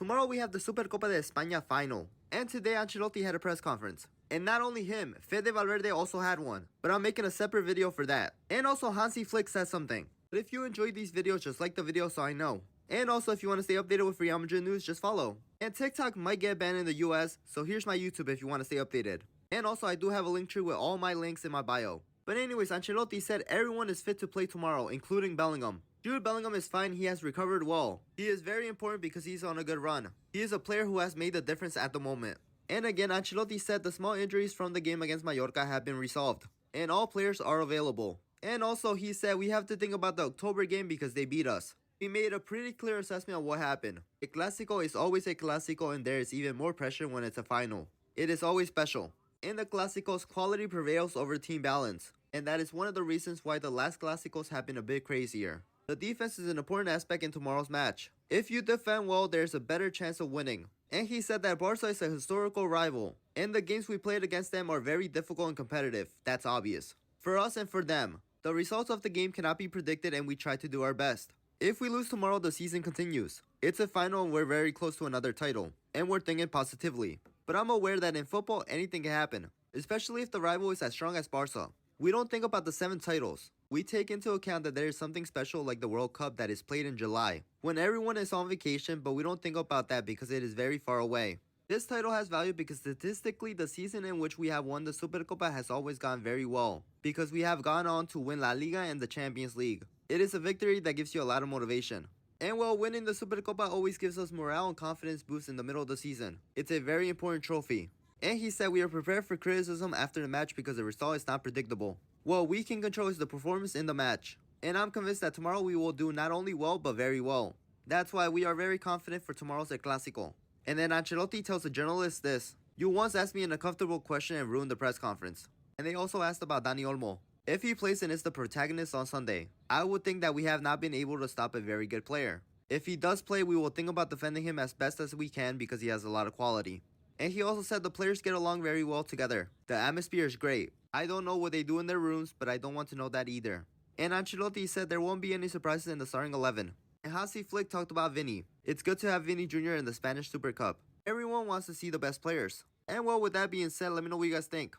Tomorrow we have the Supercopa de España final, and today Ancelotti had a press conference. And not only him, Fede Valverde also had one, but I'm making a separate video for that. And also Hansi Flick said something. But if you enjoyed these videos, just like the video so I know. And also if you want to stay updated with Real Madrid news, just follow. And TikTok might get banned in the US, so here's my YouTube if you want to stay updated. And also I do have a link tree with all my links in my bio. But anyways, Ancelotti said everyone is fit to play tomorrow, including Bellingham. Jude Bellingham is fine, he has recovered well. He is very important because he's on a good run. He is a player who has made the difference at the moment. And again, Ancelotti said the small injuries from the game against Mallorca have been resolved. And all players are available. And also he said we have to think about the October game because they beat us. He made a pretty clear assessment of what happened. A Clásico is always a Clásico and there is even more pressure when it's a final. It is always special. In the Clásicos, quality prevails over team balance. And that is one of the reasons why the last Clásicos have been a bit crazier. The defense is an important aspect in tomorrow's match. If you defend well, there's a better chance of winning. And he said that Barca is a historical rival. And the games we played against them are very difficult and competitive. That's obvious. For us and for them. The results of the game cannot be predicted and we try to do our best. If we lose tomorrow, the season continues. It's a final and we're very close to another title. And we're thinking positively. But I'm aware that in football, anything can happen. Especially if the rival is as strong as Barca. We don't think about the 7 titles. We take into account that there is something special like the World Cup that is played in July, when everyone is on vacation, but we don't think about that because it is very far away. This title has value because statistically the season in which we have won the Supercopa has always gone very well, because we have gone on to win La Liga and the Champions League. It is a victory that gives you a lot of motivation. And while winning the Supercopa always gives us morale and confidence boost in the middle of the season, it's a very important trophy. And he said we are prepared for criticism after the match because the result is not predictable. What we can control is the performance in the match. And I'm convinced that tomorrow we will do not only well, but very well. That's why we are very confident for tomorrow's El Clásico. And then Ancelotti tells the journalists this. You once asked me an uncomfortable question and ruined the press conference. And they also asked about Dani Olmo. If he plays and is the protagonist on Sunday, I would think that we have not been able to stop a very good player. If he does play, we will think about defending him as best as we can because he has a lot of quality. And he also said the players get along very well together. The atmosphere is great. I don't know what they do in their rooms, but I don't want to know that either. And Ancelotti said there won't be any surprises in the starting 11. And Hansi Flick talked about Vini. It's good to have Vini Jr. in the Spanish Super Cup. Everyone wants to see the best players. And well, with that being said, let me know what you guys think.